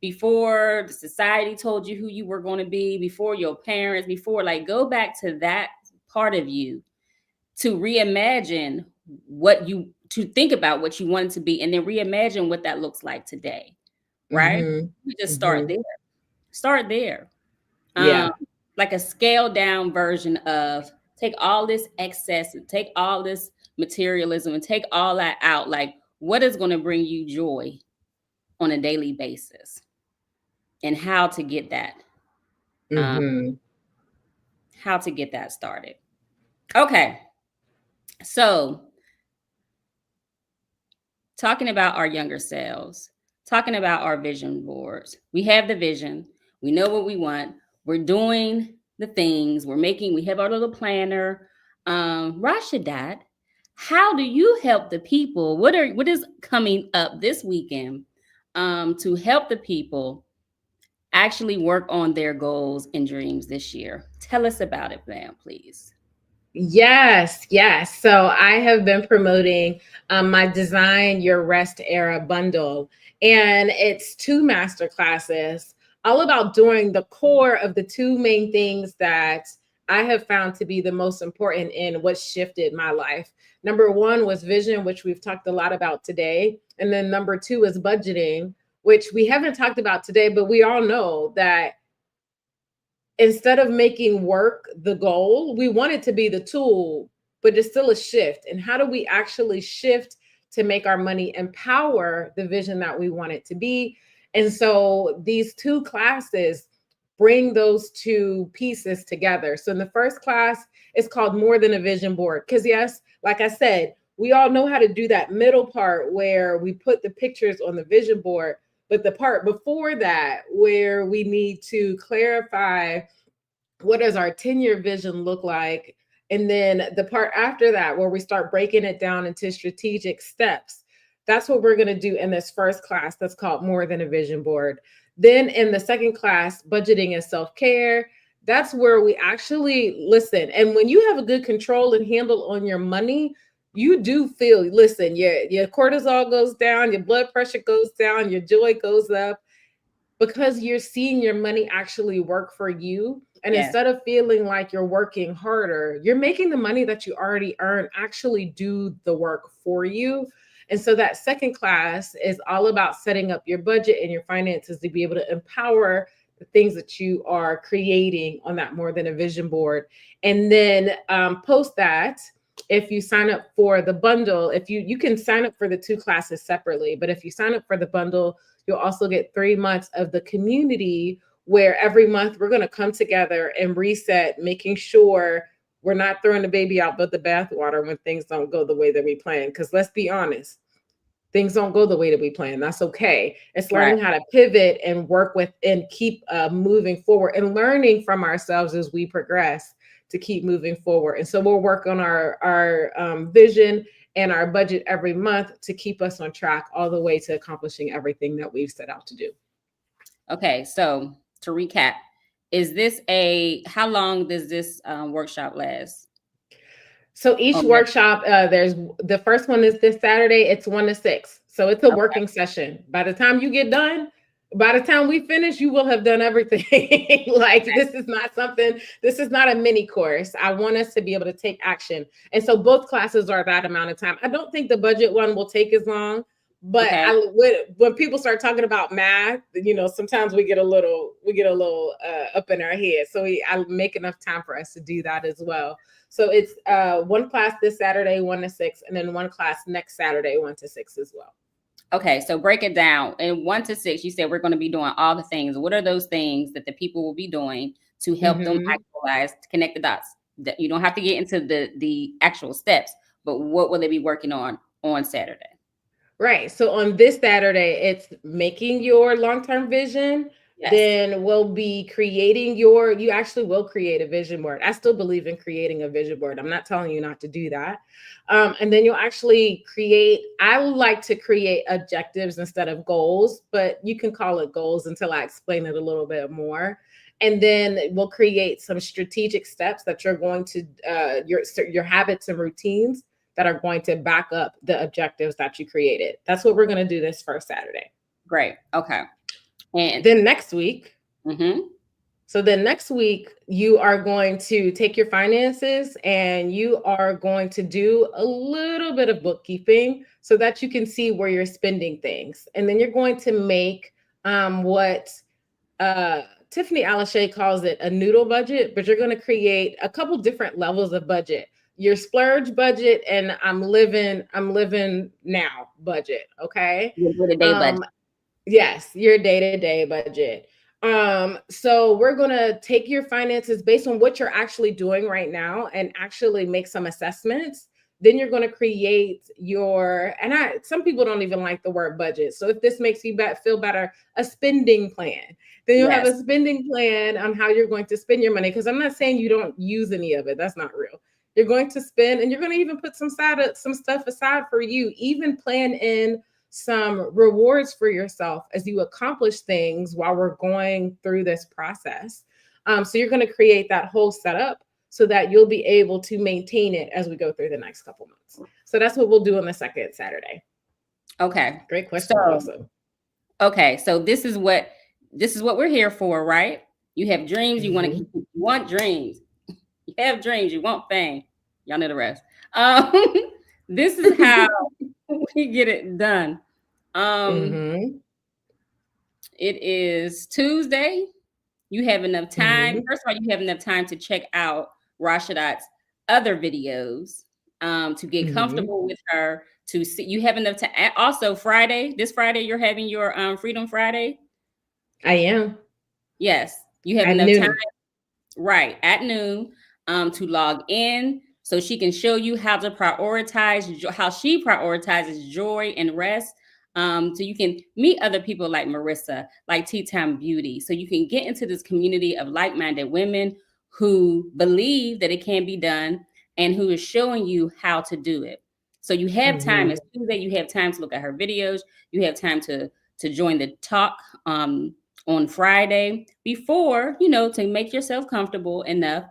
before the society told you who you were going to be, before your parents, before, like, go back to that part of you to reimagine to think about what you wanted to be, and then reimagine what that looks like today. Right? We just start there. Start there. Yeah. Like a scaled down version of take all this excess and take all this materialism and take all that out. Like, what is going to bring you joy on a daily basis, and how to get that, how to get that started. Okay. So, talking about our younger selves, talking about our vision boards. We have the vision. We know what we want. We're doing the things. We have our little planner. Rashidat, how do you help the people? What is coming up this weekend to help the people actually work on their goals and dreams this year? Tell us about it, ma'am, please. Yes, yes. So I have been promoting my Design Your Rest Era bundle, and it's 2 master classes all about doing the core of the 2 main things that I have found to be the most important in what shifted my life. Number 1 was vision, which we've talked a lot about today. And then number 2 is budgeting, which we haven't talked about today, but we all know that instead of making work the goal, we want it to be the tool, but it's still a shift. And how do we actually shift to make our money empower the vision that we want it to be? And so these 2 classes bring those 2 pieces together. So in the first class, it's called More Than a Vision Board. Because yes, like I said, we all know how to do that middle part where we put the pictures on the vision board. But the part before that, where we need to clarify what does our 10-year vision look like? And then the part after that, where we start breaking it down into strategic steps. That's what we're going to do in this first class that's called More Than a Vision Board. Then in the second class, Budgeting and Self-Care, that's where we actually listen. And when you have a good control and handle on your money, you do feel, listen, your cortisol goes down, your blood pressure goes down, your joy goes up, because you're seeing your money actually work for you. And Yes. Instead of feeling like you're working harder, you're making the money that you already earn actually do the work for you. And so that second class is all about setting up your budget and your finances to be able to empower the things that you are creating on that More Than a Vision board. And then post that, if you sign up for the bundle, if you can sign up for the 2 classes separately, but if you sign up for the bundle, you'll also get 3 months of the community, where every month we're going to come together and reset, making sure we're not throwing the baby out with the bathwater when things don't go the way that we plan. Because let's be honest, things don't go the way that we plan. That's okay. It's learning how to pivot and work with and keep moving forward, and learning from ourselves as we progress to keep moving forward. And so we'll work on our vision and our budget every month to keep us on track all the way to accomplishing everything that we've set out to do. Okay, so to recap, how long does this workshop last? So each workshop, there's the first one is this Saturday. It's 1 to 6. So it's a working session. By the time you get done, by the time we finish, you will have done everything. Like, this is not a mini course. I want us to be able to take action. And so both classes are that amount of time. I don't think the budget one will take as long, but when people start talking about math, sometimes we get a little up in our head. So I make enough time for us to do that as well. So it's 1 class this Saturday, 1 to 6, and then 1 class next Saturday, 1 to 6 as well. Okay, so break it down. In 1 to 6, you said we're going to be doing all the things. What are those things that the people will be doing to help them actualize, to connect the dots? That you don't have to get into the actual steps, but what will they be working on Saturday? Right. So on this Saturday, it's making your long-term vision. Yes. Then we'll be creating you actually will create a vision board. I still believe in creating a vision board. I'm not telling you not to do that. And then you'll actually I like to create objectives instead of goals, but you can call it goals until I explain it a little bit more. And then we'll create some strategic steps that you're going to, your habits and routines that are going to back up the objectives that you created. That's what we're going to do this first Saturday. Great. Okay. And then next week, mm-hmm. So then next week, you are going to take your finances and you are going to do a little bit of bookkeeping so that you can see where you're spending things. And then you're going to make what Tiffany Alashay calls it a noodle budget, but you're going to create a couple different levels of budget. Your splurge budget and I'm living now budget. Okay. Your day-to-day budget. Yes, your day-to-day budget. So we're gonna take your finances based on what you're actually doing right now and actually make some assessments. Then you're gonna create some people don't even like the word budget. So if this makes you feel better, a spending plan. Then you'll have a spending plan on how you're going to spend your money. Because I'm not saying you don't use any of it. That's not real. You're going to spend, and you're going to even put some stuff aside for you. Even plan in some rewards for yourself as you accomplish things while we're going through this process. So you're going to create that whole setup so that you'll be able to maintain it as we go through the next couple months. So that's what we'll do on the second Saturday. Okay. Great question. Also. Okay. So this is what we're here for, right? You have dreams. You want dreams. You have dreams. You want fame. Y'all know the rest. This is how we get it done. It is Tuesday. You have enough time. First of all, you have enough time to check out Rashidat's other videos, to get comfortable with her, to see. You have enough time. Also, this Friday, you're having your Freedom Friday. I am. Yes, you have enough time. Right, at noon, to log in so she can show you how to prioritize, how she prioritizes joy and rest. So you can meet other people like Marissa, like Tea Time Beauty. So you can get into this community of like-minded women who believe that it can be done and who is showing you how to do it. So you have time. It's Tuesday. You have time to look at her videos. You have time to join the talk on Friday before, to make yourself comfortable enough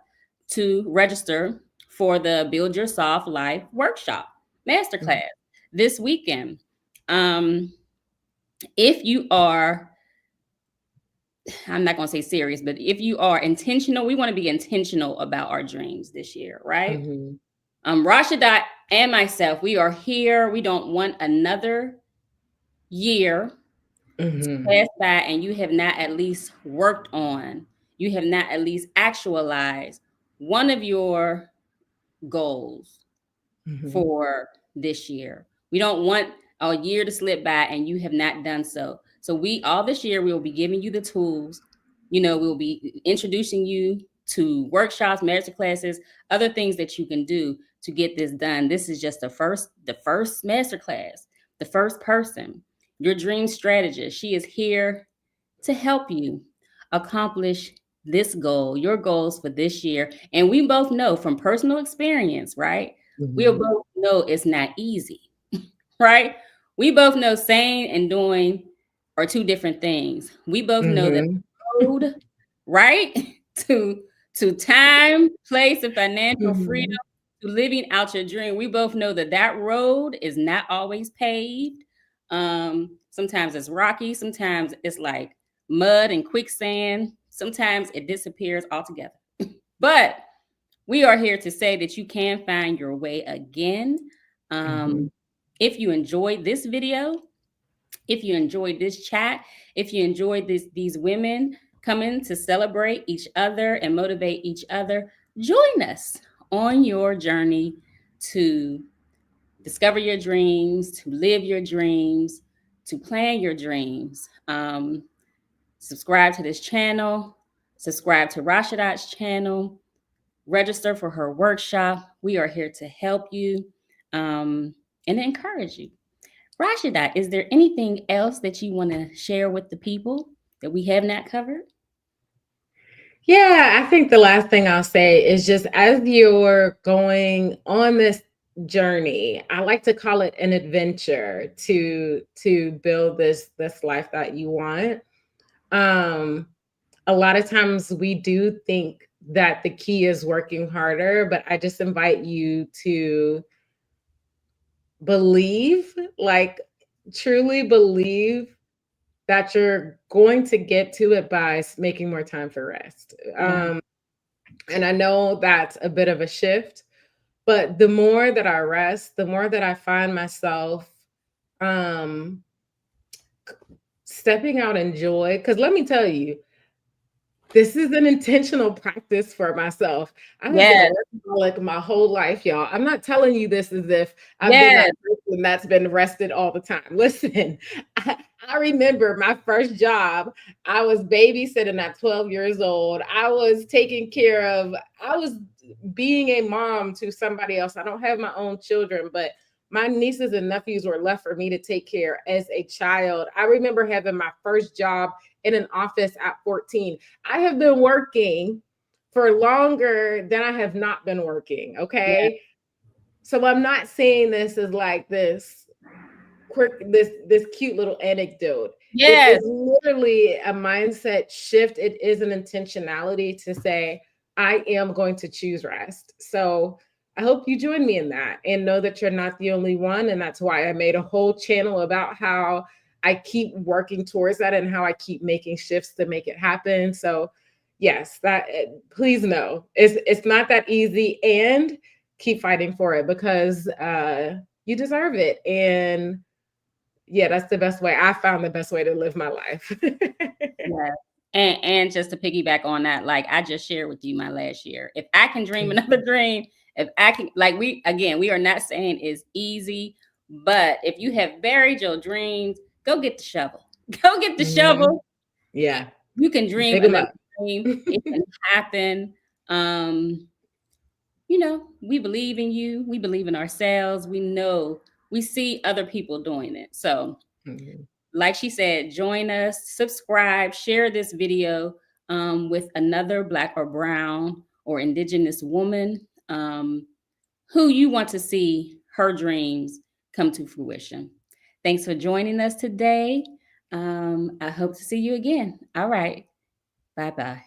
to register for the Build Your Soft Life workshop masterclass this weekend. If you are, I'm not going to say serious, but if you are intentional, we want to be intentional about our dreams this year, right? Rashidat and myself, we are here. We don't want another year to pass by and you have not at least worked on, you have not at least actualized one of your goals for this year. We don't want a year to slip by and you have not done so. So all this year, we will be giving you the tools. We'll be introducing you to workshops, masterclasses, other things that you can do to get this done. This is just the first masterclass, the first person, your dream strategist. She is here to help you accomplish this goal, your goals for this year. And we both know from personal experience, right? We both know it's not easy, right? We both know saying and doing are two different things. We both know that the road, right, to time, place, and financial freedom, to living out your dream, we both know that road is not always paved. Sometimes it's rocky. Sometimes it's like mud and quicksand. Sometimes it disappears altogether. But we are here to say that you can find your way again. If you enjoyed this video, if you enjoyed this chat, if you enjoyed these women coming to celebrate each other and motivate each other, join us on your journey to discover your dreams, to live your dreams, to plan your dreams. Subscribe to this channel, subscribe to Rashidat's channel, register for her workshop. We are here to help you and encourage you. Rashidat, is there anything else that you want to share with the people that we have not covered? Yeah, I think the last thing I'll say is just as you're going on this journey, I like to call it an adventure to build this life that you want. A lot of times we do think that the key is working harder, but I just invite you to believe, like truly believe that you're going to get to it by making more time for rest. Yeah. And I know that's a bit of a shift, but the more that I rest, the more that I find myself um, stepping out in joy. Because let me tell you, this is an intentional practice for myself. I have been a Yes. workaholic my whole life, y'all. I'm not telling you this as if I've been that Yes. person that's been rested all the time. Listen, I remember my first job. I was babysitting at 12 years old. I was being a mom to somebody else. I don't have my own children, but my nieces and nephews were left for me to take care as a child. I remember having my first job in an office at 14. I have been working for longer than I have not been working. Yes. Okay. So I'm not saying this as like this quick, this cute little anecdote. It Yes. is literally a mindset shift. It is an intentionality to say, I am going to choose rest. So I hope you join me in that and know that you're not the only one. And that's why I made a whole channel about how I keep working towards that and how I keep making shifts to make it happen. So yes, that please know it's not that easy, and keep fighting for it because you deserve it. And yeah, that's the best way. I found the best way to live my life. Yes. And just to piggyback on that, like I just shared with you my last year. If I can dream another dream, if I can, like we are not saying it's easy, but if you have buried your dreams, go get the shovel. Go get the Mhm. shovel. Yeah, You can dream dig them another up. dream. It can happen. Um, we believe in you. We believe in ourselves. We know we see other people doing it. So Mhm. like she said, join us, subscribe, share this video with another Black or Brown or Indigenous woman who you want to see her dreams come to fruition. Thanks for joining us today. I hope to see you again. All right. Bye bye.